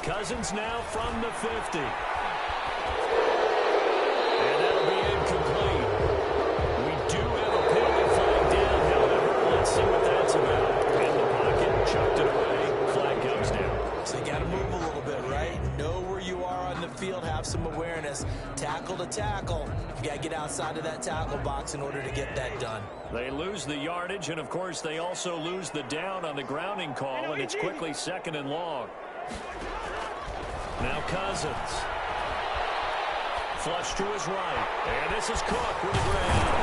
Cousins now from the 50. And that'll be incomplete. We do have a penalty flag down, however. Let's see what that's about. In the pocket, chucked it away. Flag comes down. So you got to move a little bit, right? Know where you are on the field, have some awareness. Tackle to tackle. You got to get outside of that tackle box in order to get that done. They lose the yardage, and of course they also lose the down on the grounding call, and it's quickly 2nd and long. Now Cousins. Flush to his right. And this is Cook with the grab.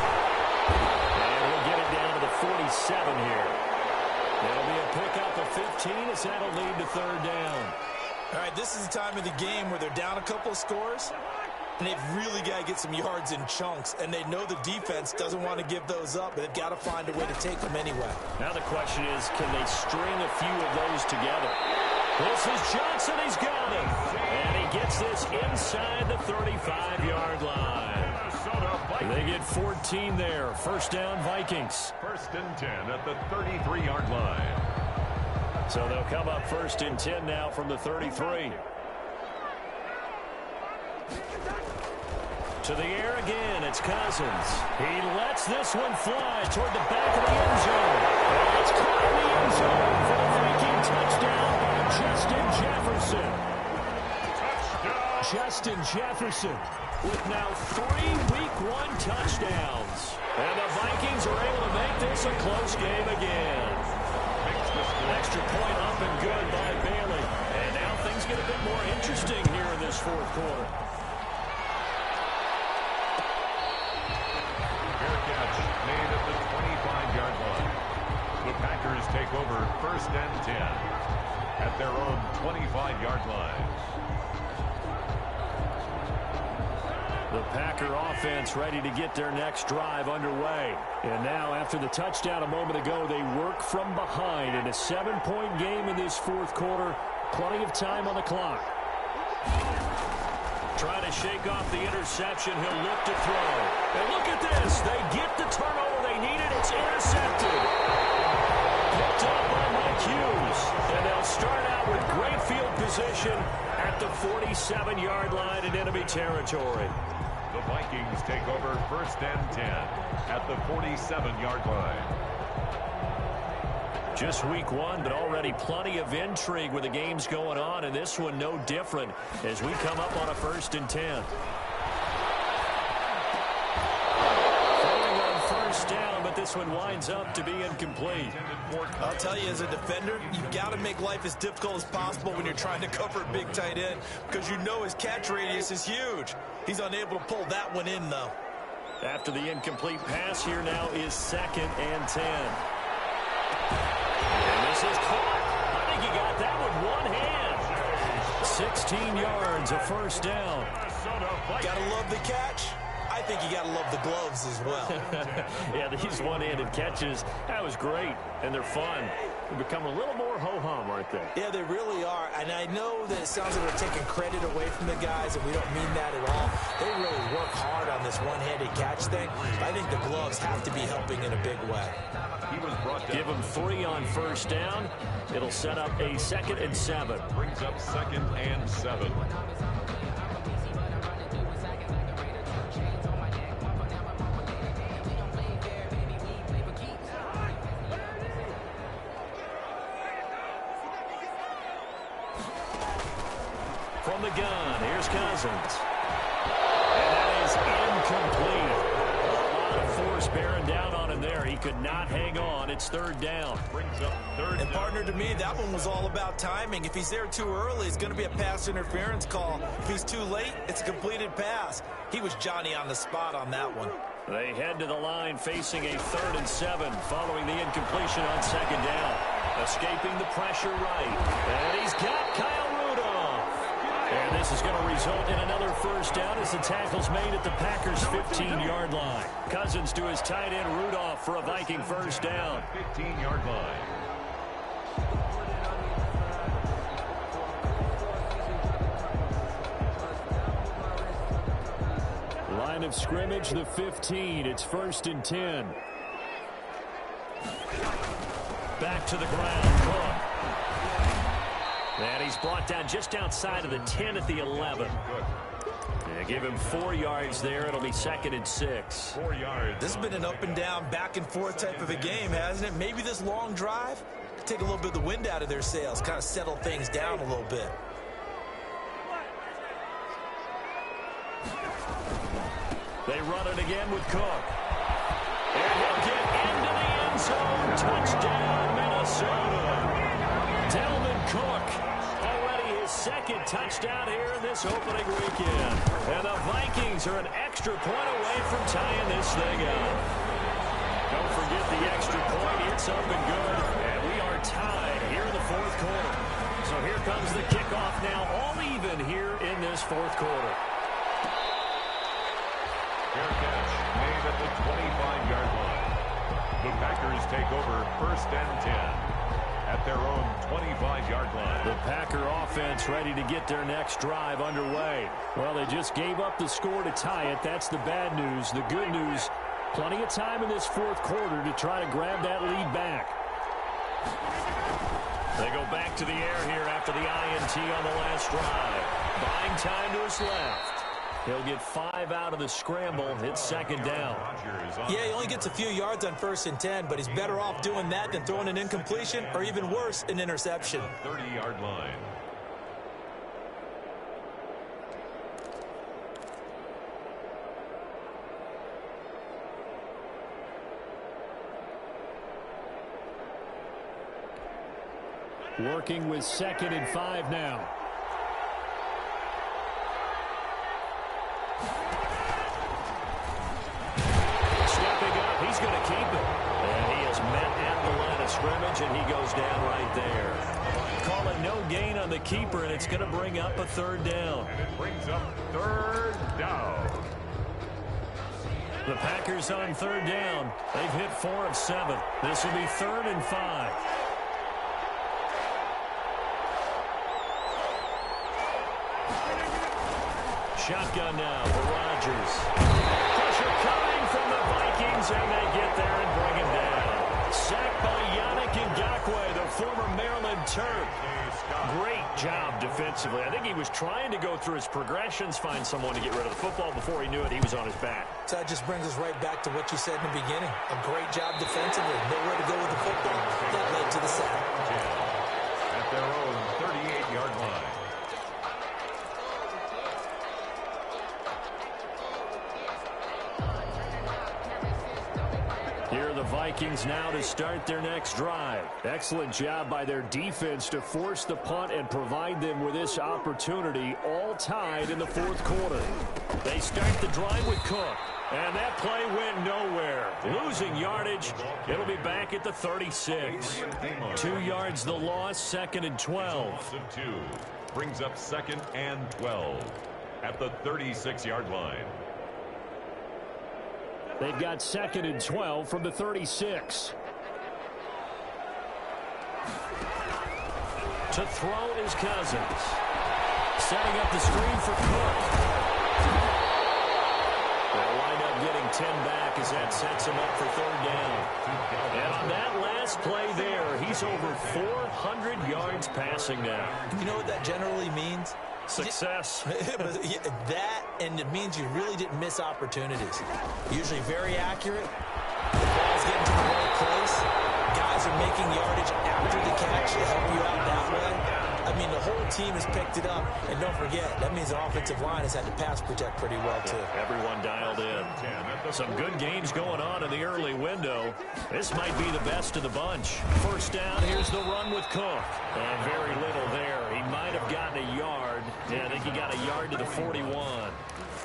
And we'll get it down to the 47 here. There'll be a pickup of 15 as that'll lead to 3rd down. All right, this is the time of the game where they're down a couple of scores, and they've really got to get some yards in chunks, and they know the defense doesn't want to give those up, but they've got to find a way to take them anyway. Now the question is, can they string a few of those together? This is Johnson. He's got him. And he gets this inside the 35-yard line. They get 14 there. 1st down, Vikings. 1st and 10 at the 33-yard line. So they'll come up 1st and 10 now from the 33. To the air again, it's Cousins. He lets this one fly toward the back of the end zone. And it's caught in the end zone for the Viking touchdown by Justin Jefferson. Touchdown. Justin Jefferson with now 3 Week 1 touchdowns. And the Vikings are able to make this a close game again. Extra point up and good by Bailey. And now things get a bit more interesting here in this 4th quarter. Made at the 25-yard line. The Packers take over 1st and 10 at their own 25-yard line. The Packer offense ready to get their next drive underway. And now after the touchdown a moment ago, they work from behind in a 7-point game in this 4th quarter. Plenty of time on the clock. Trying to shake off the interception. He'll look to throw. And look at this. They get the turnover they needed. It's intercepted. Picked up by Mike Hughes. And they'll start out with great field position at the 47-yard line in enemy territory. The Vikings take over 1st and 10 at the 47-yard line. Just week 1, but already plenty of intrigue with the games going on, and this one no different as we come up on a 1st and 10. Throwing on 1st down, but this one winds up to be incomplete. I'll tell you, as a defender, you've got to make life as difficult as possible when you're trying to cover a big tight end because you know his catch radius is huge. He's unable to pull that one in, though. After the incomplete pass, here now is 2nd and 10. And this is caught. I think he got that with one hand. 16 yards, a 1st down. Minnesota Vikings. Gotta love the catch. I think you gotta love the gloves as well. Yeah, these one-handed catches, that was great, and they're fun. They become a little more ho-hum, aren't they? Yeah, they really are. And I know that it sounds like we're taking credit away from the guys, and we don't mean that at all. They really work hard on this one-handed catch thing. I think the gloves have to be helping in a big way. He was brought down. Give him 3 on first down. It'll set up a 2nd and 7. Brings up 2nd and 7. From the gun, here's Cousins. And that is incomplete. A lot of force bearing down on him there. He could not hang on. It's 3rd down. Brings up 3rd And partner, to me, that one was all about timing. If he's there too early, it's going to be a pass interference call. If he's too late, it's a completed pass. He was Johnny on the spot on that one. They head to the line facing a 3rd and 7 following the incompletion on 2nd down. Escaping the pressure right. And he's got Kyle Rudolph. And this is going to result in another first down as the tackle's made at the Packers' 15-yard line. Cousins to his tight end Rudolph for a Viking first down. 15-yard line. Line of scrimmage, the 15. It's 1st and 10. Back to the ground, Cook. And he's brought down just outside of the 10 at the 11. Yeah, give him 4 yards there. It'll be 2nd and 6. 4 yards. This has been an up and down, back and forth type of a game, hasn't it? Maybe this long drive take a little bit of the wind out of their sails, kind of settle things down a little bit. They run it again with Cook. And he'll get into the end zone. Touchdown, Minnesota. Delvin Cook. Already his 2nd touchdown here in this opening weekend. And the Vikings are an extra point away from tying this thing up. Don't forget the extra point. It's up and good. And we are tied here in the 4th quarter. So here comes the kickoff now, all even here in this 4th quarter. Fair catch made at the 25-yard line. The Packers take over 1st and 10 at their own 25-yard line. The Packer offense ready to get their next drive underway. Well, they just gave up the score to tie it. That's the bad news. The good news, plenty of time in this 4th quarter to try to grab that lead back. They go back to the air here after the INT on the last drive. Buying time to his left. He'll get 5 out of the scramble. It's 2nd down. Yeah, he only gets a few yards on 1st and 10, but he's better off doing that than throwing an incompletion or even worse, an interception. 30-yard line. Working with 2nd and 5 now. He's going to keep it. And he is met at the line of scrimmage, and he goes down right there. Call it no gain on the keeper, and it's going to bring up a 3rd down. And it brings up 3rd down. The Packers on 3rd down. They've hit 4 of 7. This will be 3rd and 5. Shotgun now for Rodgers. Pressure coming from the Vikings, and they get there and bring him down. Sacked by Yannick Ngakoue, the former Maryland Terp. Great job defensively. I think he was trying to go through his progressions, find someone to get rid of the football. Before he knew it, he was on his back. So that just brings us right back to what you said in the beginning. A great job defensively. Nowhere to go with the football. That led to the sack. At their own 38-yard line. Here are the Vikings now to start their next drive. Excellent job by their defense to force the punt and provide them with this opportunity, all tied in the 4th quarter. They start the drive with Cook, and that play went nowhere. Losing yardage. It'll be back at the 36. 2 yards the loss, 2nd and 12. Loss of 2 brings up 2nd and 12 at the 36-yard line. They've got 2nd and 12 from the 36. To throw is Cousins. Setting up the screen for Cook. They'll wind up getting 10 back as that sets him up for 3rd down. And on that last play there, he's over 400 yards passing now. You know what that generally means? Success. That, and it means you really didn't miss opportunities. Usually very accurate. The ball's getting to the right place. Guys are making yardage after the catch to help you out that way. I mean, the whole team has picked it up. And don't forget, that means the offensive line has had to pass protect pretty well, too. Everyone dialed in. Some good games going on in the early window. This might be the best of the bunch. 1st down, here's the run with Cook. And very little there. He might have gotten a yard. Yeah, I think he got a yard to the 41.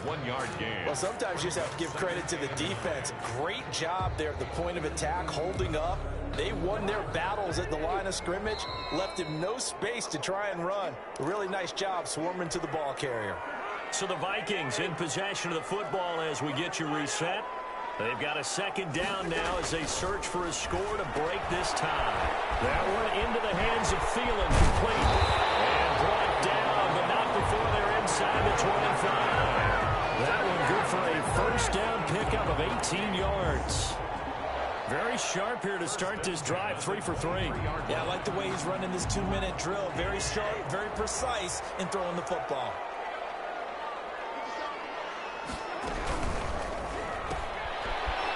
1-yard gain. Well, sometimes you just have to give credit to the defense. Great job there at the point of attack, holding up. They won their battles at the line of scrimmage, left him no space to try and run. A really nice job swarming to the ball carrier. So the Vikings in possession of the football as we get you reset. They've got a 2nd down now as they search for a score to break this tie. That one into the hands of Thielen, complete. And brought down, but not before they're inside the 25. That one good for a 1st down pickup of 18 yards. Very sharp here to start this drive, 3 for 3. Yeah, I like the way he's running this 2-minute drill. Very sharp, very precise in throwing the football.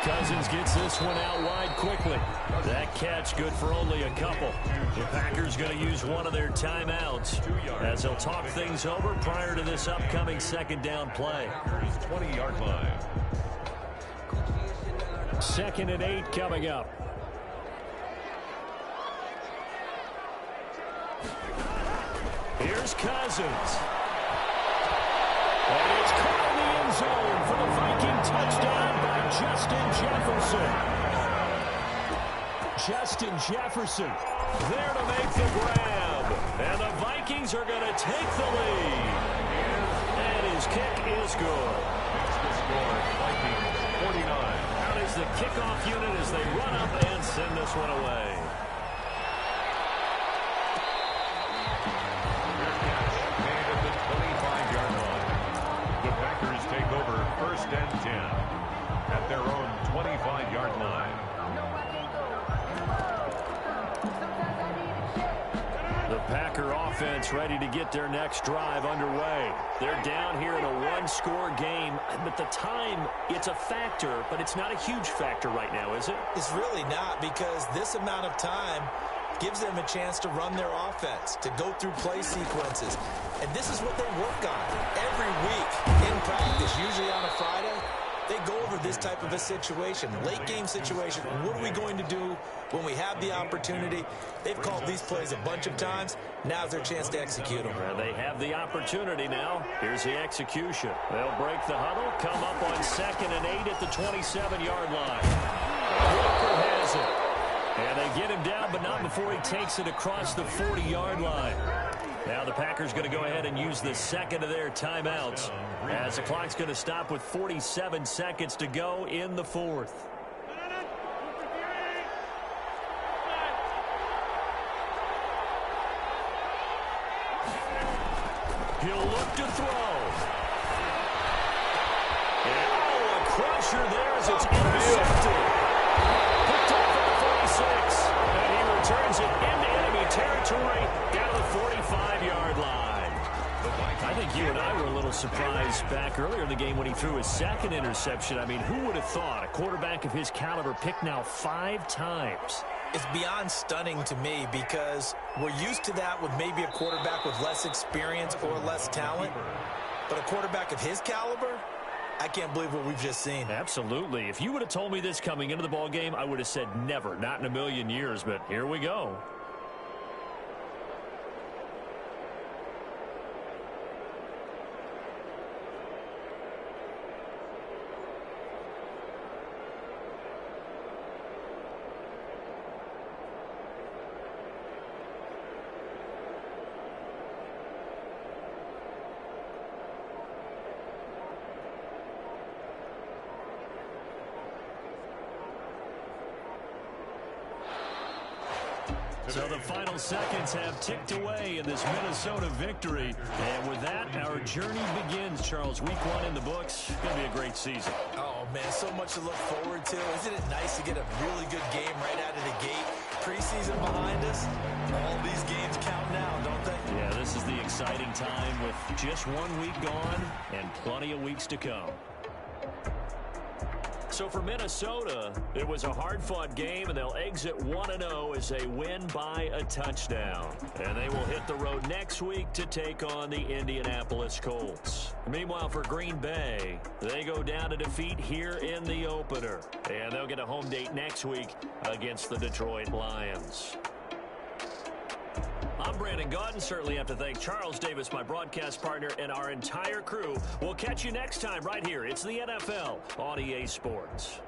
Cousins gets this one out wide quickly. That catch good for only a couple. The Packers going to use one of their timeouts as they'll talk things over prior to this upcoming 2nd down play. 20-yard line. 2nd and 8 coming up. Here's Cousins. And it's caught in the end zone for the Viking touchdown by Justin Jefferson. Justin Jefferson there to make the grab. And the Vikings are going to take the lead. And his kick is good. That's the score. Vikings 49. Out is the kickoff unit as they run up and send this one away. Made at the 25-yard line. The Packers take over 1st and 10 at their own 25-yard line. The Packer offense ready to get their next drive underway. They're down here in a 1-score game. But the time, it's a factor, but it's not a huge factor right now, is it? It's really not, because this amount of time gives them a chance to run their offense, to go through play sequences. And this is what they work on every week in practice, usually on a Friday. They go over this type of a situation, late game situation. What are we going to do when we have the opportunity? They've called these plays a bunch of times. Now's their chance to execute them. They have the opportunity now. Here's the execution. They'll break the huddle, come up on 2nd and 8 at the 27-yard line. Walker has it. And they get him down, but not before he takes it across the 40-yard line. Now the Packers going to go ahead and use the 2nd of their timeouts as the clock's going to stop with 47 seconds to go in the 4th. He'll look to throw. And, a crusher there as it's intercepted. Picked up at the 46. And he returns it into enemy territory down to the 45-yard line. I think you and I were a little surprised back earlier in the game when he threw his 2nd interception. I mean, who would have thought a quarterback of his caliber picked now 5 times? It's beyond stunning to me, because we're used to that with maybe a quarterback with less experience or less talent. But a quarterback of his caliber, I can't believe what we've just seen. Absolutely. If you would have told me this coming into the ball game, I would have said never, not in a million years. But here we go. So the final seconds have ticked away in this Minnesota victory. And with that, our journey begins, Charles. Week 1 in the books. It's going to be a great season. Oh, man, so much to look forward to. Isn't it nice to get a really good game right out of the gate? Preseason behind us. All these games count now, don't they? Yeah, this is the exciting time with just 1 week gone and plenty of weeks to come. So for Minnesota, it was a hard-fought game, and they'll exit 1-0 as they win by a touchdown. And they will hit the road next week to take on the Indianapolis Colts. Meanwhile, for Green Bay, they go down to defeat here in the opener. And they'll get a home date next week against the Detroit Lions. I'm Brandon Gaudin. Certainly have to thank Charles Davis, my broadcast partner, and our entire crew. We'll catch you next time right here. It's the NFL on EA Sports.